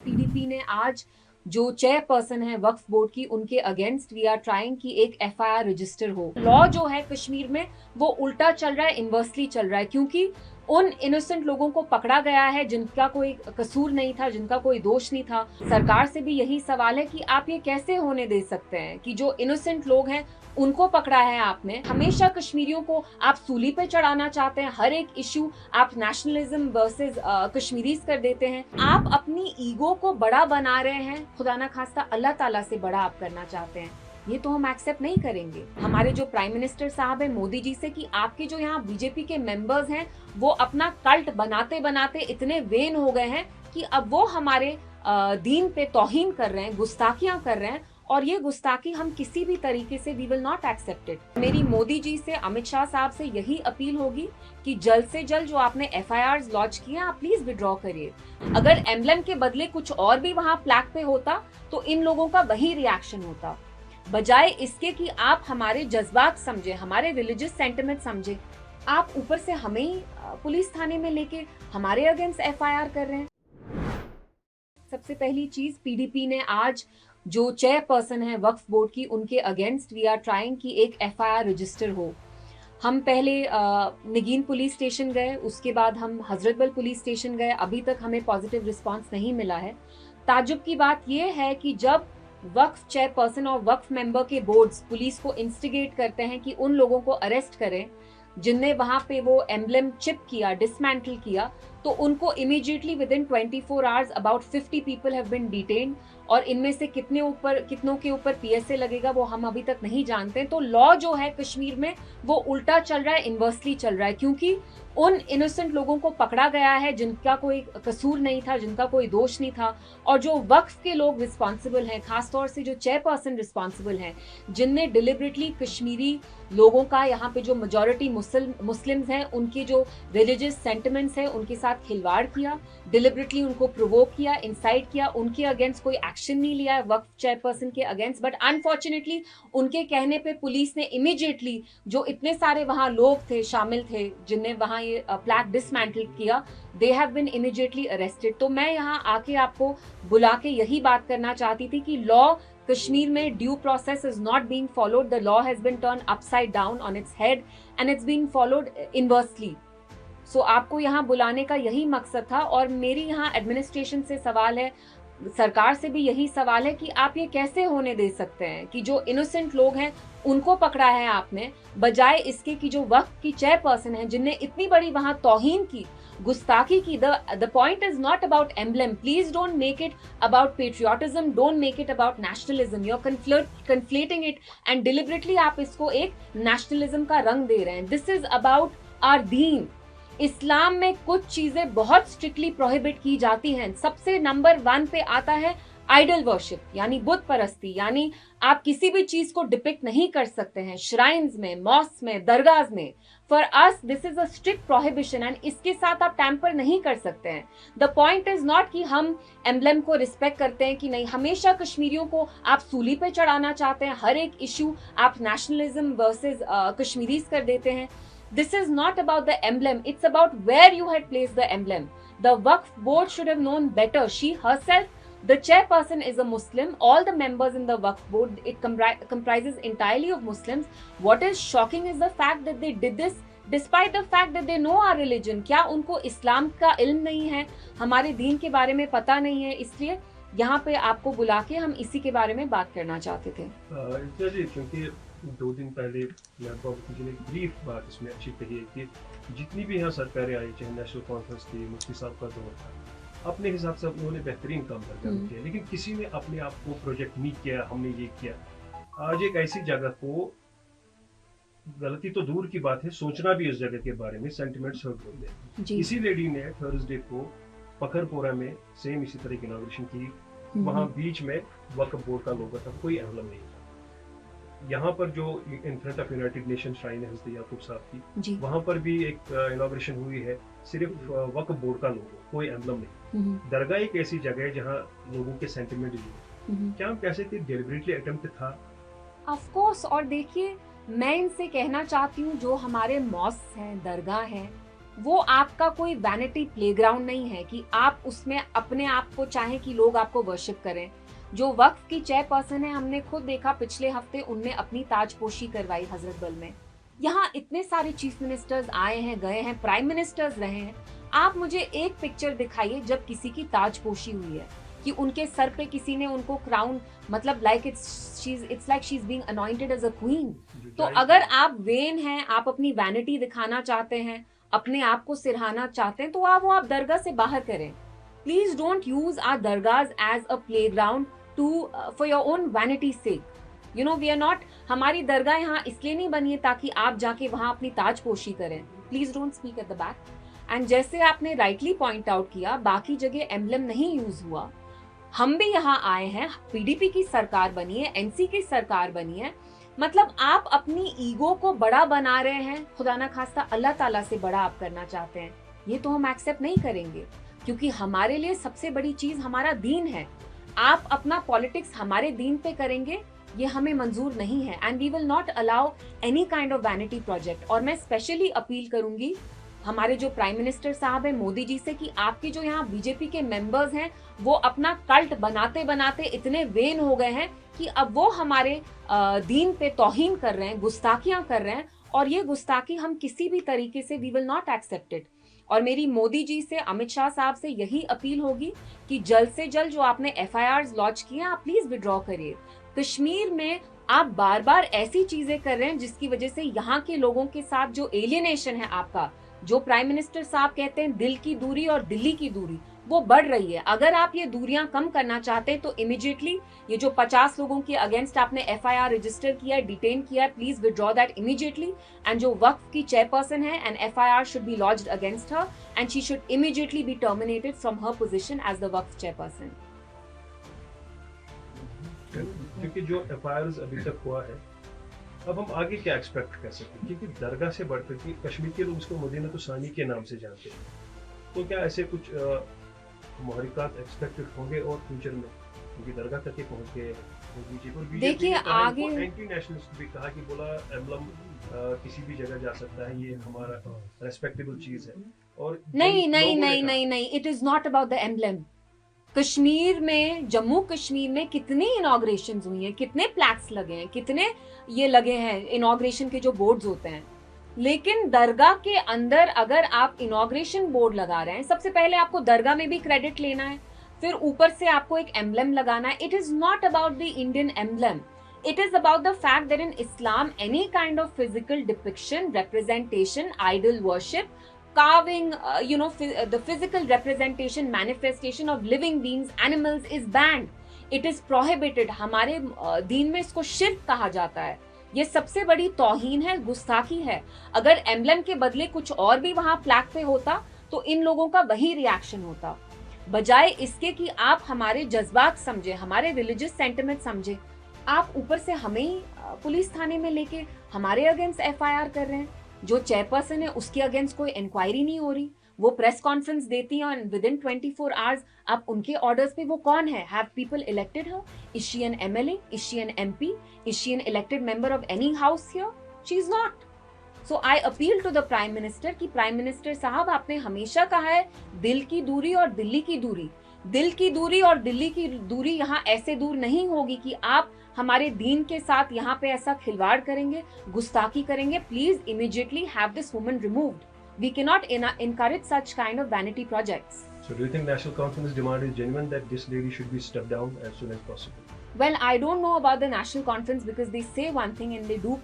PDP ने आज जो चेयरपर्सन है वक्फ बोर्ड की, उनके अगेंस्ट वी आर ट्राइंग कि एक एफआईआर रजिस्टर हो। लॉ जो है कश्मीर में वो उल्टा चल रहा है, इन्वर्सली चल रहा है, क्योंकि उन इनोसेंट लोगों को पकड़ा गया है जिनका कोई कसूर नहीं था, जिनका कोई दोष नहीं था। सरकार से भी यही सवाल है कि आप ये कैसे होने दे सकते हैं कि जो इनोसेंट लोग हैं उनको पकड़ा है आपने। हमेशा कश्मीरियों को आप सूली पे चढ़ाना चाहते हैं, हर एक इश्यू आप नेशनलिज्म वर्सेस कश्मीरीज कर देते हैं। आप अपनी ईगो को बड़ा बना रहे हैं, खुदा ना खास्ता अल्लाह ताला से बड़ा आप करना चाहते हैं। ये तो हम एक्सेप्ट नहीं करेंगे। हमारे जो प्राइम मिनिस्टर साहब है मोदी जी से कि आपके जो यहाँ बीजेपी के मेंबर्स हैं वो अपना कल्ट बनाते बनाते इतने वेन हो गए हैं कि अब वो हमारे दीन पे तौहीन कर रहे हैं, गुस्ताखियां कर रहे हैं, और ये गुस्ताखी हम किसी भी तरीके से we will not accept it. मेरी मोदी जी से, अमित शाह साहब से यही अपील होगी कि जल्द से जल्द जो आपने एफआईआर लॉन्च किए आप प्लीज विड्रॉ करिए। अगर एम्बलम के बदले कुछ और भी वहां प्लैक पे होता तो इन लोगों का वही रिएक्शन होता, बजाय इसके कि आप हमारे जज्बात समझे, हमारे रिलीजियस सेंटिमेंट समझे, आप ऊपर से हमें ही पुलिस थाने में लेके हमारे अगेंस्ट एफआईआर कर रहे हैं। सबसे पहली चीज, पीडीपी ने आज जो चेयरपर्सन है वक्फ बोर्ड की, उनके अगेंस्ट वी आर ट्राइंग कि एक एफआईआर रजिस्टर हो। हम पहले निगीन पुलिस स्टेशन गए, उसके बाद हम हजरतबल पुलिस स्टेशन गए, अभी तक हमें पॉजिटिव रिस्पांस नहीं मिला है। ताज्जुब की बात यह है कि जब वक्फ चेयरपर्सन और वक्फ मेंबर के बोर्ड्स पुलिस को इंस्टिगेट करते हैं कि उन लोगों को अरेस्ट करें जिनने वहां पे वो एम्बलम चिप किया, डिसमेंटल किया, तो उनको immediately within 24 hours about 50 people have been detained, और इनमें से कितनों के ऊपर पीएसए लगेगा वो हम अभी तक नहीं जानते। तो लॉ जो है कश्मीर में वो उल्टा चल रहा है, इन्वर्सली चल रहा है, क्योंकि उन इनोसेंट लोगों को पकड़ा गया है जिनका कोई कसूर नहीं था, जिनका कोई दोष नहीं था, और जो वक्फ के लोग रिस्पॉन्सिबल हैं, खासतौर से जो चेयरपर्सन रिस्पॉन्सिबल हैं, जिनने डिलिबरेटली कश्मीरी लोगों का, यहाँ पे जो मेजॉरिटी मुस्लिम्स हैं, उनके जो रिलीजियस सेंटिमेंट्स हैं उनके साथ खिलवाड़ किया, डिलिबरेटली उनको प्रोवोक किया, इंसाइट किया, उनके अगेंस्ट कोई एक्शन नहीं लिया है वक्फ चेयरपर्सन के अगेंस्ट। बट अनफॉर्चुनेटली उनके कहने पे पुलिस ने इमीडिएटली, जो इतने सारे वहां लोग थे, शामिल थे जिनने वहां ये प्लैक डिसमेंटल किया, they have been immediately arrested. तो मैं यहाँ आके आपको बुला के यही बात करना चाहती थी कि लॉ कश्मीर में due process is not being followed, the law has been turned upside down on its head and it's being followed inversely. So आपको यहाँ बुलाने का यही मकसद था, और मेरी यहाँ एडमिनिस्ट्रेशन से सवाल है, सरकार से भी यही सवाल है कि आप ये कैसे होने दे सकते हैं कि जो इनोसेंट लोग हैं उनको पकड़ा है आपने, बजाय इसके कि जो वक्फ की चेयरपर्सन है जिनने इतनी बड़ी वहां तौहीन की, गुस्ताखी की। The point is not about emblem, please don't make it about patriotism, don't make it about nationalism, you are conflating it and deliberately आप इसको एक नेशनलिज्म का रंग दे रहे हैं। दिस इज अबाउट आवर दीन। इस्लाम में कुछ चीजें बहुत स्ट्रिक्टली प्रोहिबिट की जाती हैं। सबसे नंबर 1 पे आता है आइडल वर्शिप, यानी बुत परस्ती, यानी आप किसी भी चीज को डिपिक्ट नहीं कर सकते हैं श्राइन्स में, मॉस्क में, दरगाह में। For us this is a strict prohibition and इसके साथ आप टैंपर नहीं कर सकते हैं। द पॉइंट इज नॉट कि हम एम्बलम को रिस्पेक्ट करते हैं कि नहीं, हमेशा कश्मीरियों को आप सूली पे चढ़ाना चाहते हैं, हर एक इश्यू आप नेशनलिज्म वर्सेस कश्मीरीज कर देते हैं। This is not about the emblem, it's about where you had placed the emblem. The Waqf board should have known better. She herself, the chairperson, is a Muslim. All the members in the Waqf board, it comprises entirely of Muslims. What is shocking is the fact that they did this despite the fact that they know our religion. क्या उनको इस्लाम का इल्म नहीं है, हमारे दीन के बारे में पता नहीं है? इसलिए यहाँ पे आपको बुला के हम इसी के बारे में बात करना चाहते थे। क्योंकि 2 दिन पहले बाबू जी ने एक ब्रीफ बात इसमें अच्छी कही है कि जितनी भी यहाँ सरकारें आई, चाहे नेशनल कॉन्फ्रेंस थी, मुफ्ती साहब का दौर था, अपने हिसाब से उन्होंने बेहतरीन काम किया, लेकिन किसी ने अपने आप को प्रोजेक्ट नहीं किया, हमने ये किया। आज एक ऐसी जगह को, गलती तो दूर की बात है, सोचना भी इस जगह के बारे में, सेंटिमेंट्स हर्ट होते हैं। इसी लेडी ने थर्सडे को पखरपोरा में सेम इसी तरह की इनॉग्रेशन की, वहाँ बीच में वक्फ बोर्ड का लोगो था, कोई एम्बलम नहीं था। यहाँ पर जो in front of United nation shrine है हज़रत याकूब साहब की, वहाँ पर भी एक इनॉग्रेशन हुई है, सिर्फ वक्फ बोर्ड का लोगो, कोई एम्बलम नहीं। दरगाह एक ऐसी जगह है जहाँ लोगों के सेंटिमेंट जुड़े, क्या हम कह सकते हैं डेलिबरेटली अटेम्प्ट था? Of course. और देखिए, मैं इनसे कहना चाहती हूँ, जो हमारे मॉस्क हैं, दरगाह हैं, वो आपका कोई वैनिटी प्लेग्राउंड नहीं है कि आप उसमें अपने आप को चाहें कि लोग आपको वर्शिप करें। जो वक्फ की चेयरपर्सन है, हमने खुद देखा पिछले हफ्ते उनने अपनी ताजपोशी करवाई हजरत बल में। यहाँ इतने सारे चीफ मिनिस्टर्स आए हैं, गए हैं, प्राइम मिनिस्टर्स रहे हैं। आप मुझे एक पिक्चर दिखाइए जब किसी की ताजपोशी हुई है कि उनके सर पे किसी ने उनको क्राउन, मतलब like it's like she is being anointed as a queen. तो अगर आप वेन हैं, आप अपनी वैनिटी दिखाना चाहते हैं, अपने आप को सिरहाना चाहते हैं, तो आप दरगाह से बाहर करें। Please don't use our dargah as a playground to for your own vanity sake. You know, we are not, हमारी दरगाह यहाँ इसलिए नहीं बनी है ताकि आप जाके वहां अपनी ताजपोशी करें। Please don't speak at the back. And जैसे आपने राइटली पॉइंट आउट किया, बाकी जगह एम्बलम नहीं यूज हुआ। हम भी यहाँ आए हैं, पीडीपी की सरकार बनी है, एनसी की सरकार बनी है, मतलब आप अपनी ईगो को बड़ा बना रहे हैं, खुदा ना खास्ता अल्लाह ताला से बड़ा आप करना चाहते हैं। ये तो हम एक्सेप्ट नहीं करेंगे, क्योंकि हमारे लिए सबसे बड़ी चीज हमारा दीन है। आप अपना पॉलिटिक्स हमारे दीन पे करेंगे, ये हमें मंजूर नहीं है। And we will not allow any kind of vanity project. और मैं स्पेशली अपील करूंगी हमारे जो प्राइम मिनिस्टर साहब है मोदी जी से कि आपके जो यहाँ बीजेपी के मेंबर्स हैं वो अपना कल्ट बनाते बनाते इतने वेन हो गए हैं कि अब वो हमारे दीन पे तौहीन कर रहे हैं, गुस्ताखियां कर रहे हैं, और ये गुस्ताखी हम किसी भी तरीके से we will not accept it. और मेरी मोदी जी से, अमित शाह साहब से यही अपील होगी कि जल्द से जल्द जो आपने FIRs लॉन्च किए आप प्लीज विड्रॉ करिए। कश्मीर में आप बार बार ऐसी चीजें कर रहे हैं जिसकी वजह से यहाँ के लोगों के साथ जो एलियनेशन है आपका, जो प्राइम मिनिस्टर साहब कहते हैं दिल की दूरी और दिल्ली की दूरी, वो बढ़ रही है। अगर आप ये दूरियां कम करना चाहते हैं तो इमीडिएटली ये जो 50 लोगों के अगेंस्ट आपने FIR रजिस्टर किया है, डिटेन किया है, please withdraw that immediately. And जो वक्फ की चेयरपर्सन है, and FIR should be launched against her and she should immediately be terminated from her position as the Waqf chairperson. क्योंकि जो FIRs अभी तक हुआ है, अब हम आगे क्या एक्सपेक्ट कर सकते हैं? क्योंकि दरगाह से बढ़कर के कश्मीर के लोग इसको मदीना तो सानी के नाम से जानते हैं, तो क्या ऐसे कुछ मुहरिकात एक्सपेक्टेड होंगे और फ्यूचर में, क्योंकि दरगाह तक ही पहुंच गए हैं। देखिए आगे एंटी नेशनलिस्ट भी कहा कि बोला एम्बलम किसी भी जगह जा सकता है, ये हमारा रेस्पेक्टेबल चीज है। और नहीं, it is not about the emblem. Kashmir में, जम्मू कश्मीर में कितनी इनॉग्रेशंस हुई हैं, कितने प्लैक्स लगे हैं, कितने ये लगे हैं इनॉग्रेशन के जो बोर्ड्स होते हैं, लेकिन दरगाह के अंदर अगर आप इनॉग्रेशन बोर्ड लगा रहे हैं, सबसे पहले आपको दरगाह में भी क्रेडिट लेना है, फिर ऊपर से आपको एक एम्बलम लगाना है। It is not about the Indian emblem, it is about the fact that in Islam any kind of physical depiction, representation, idol worship, carving, the physical representation, manifestation of living beings, animals is banned. It is prohibited. हमारे दीन में इसको शिर्क कहा जाता है। ये सबसे बड़ी तौहीन है, गुस्ताखी है। अगर एम्बलम के बदले कुछ और भी वहां फ्लैग पे होता तो इन लोगों का वही रिएक्शन होता, बजाय इसके कि आप हमारे जज्बात समझे, हमारे रिलीजियस सेंटिमेंट समझे। आप ऊपर से हमें ही पुलिस थाने में लेके हमारे अगेंस्ट FIR कर रहे हैं। जो चेयरपर्सन है उसके अगेंस्ट कोई इंक्वायरी नहीं हो रही, वो प्रेस कॉन्फ्रेंस देती है और विद इन 24 आवर्स आप उनके ऑर्डर्स पे, वो कौन है? Have people elected her? Is she an MLA? Is she an MP? Is she an elected member of any house here? She is not. So I appeal to the prime minister कि prime minister साहब, आपने हमेशा कहा है दिल की दूरी और दिल्ली की दूरी। दिल की दूरी और दिल्ली की दूरी यहाँ ऐसे दूर नहीं होगी कि आप हमारे दीन के साथ यहाँ पे ऐसा खिलवाड़ करेंगे, गुस्ताखी करेंगे। Please immediately have this woman removed. We cannot encourage such kind of vanity projects. So do you think National Conference demand is genuine that this lady should be stepped down as soon as possible? Well, I don't know about the National Conference because they say one thing and they do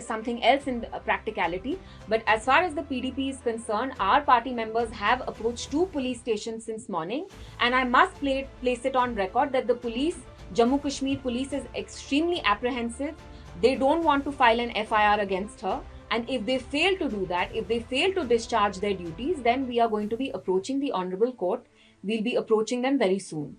something else in practicality. But as far as the PDP is concerned, our party members have approached 2 police stations since morning, and I must place it on record that the police, Jammu Kashmir police, is extremely apprehensive. They don't want to file an FIR against her. And if they fail to do that, if they fail to discharge their duties, then we are going to be approaching the Honorable Court. We'll be approaching them very soon.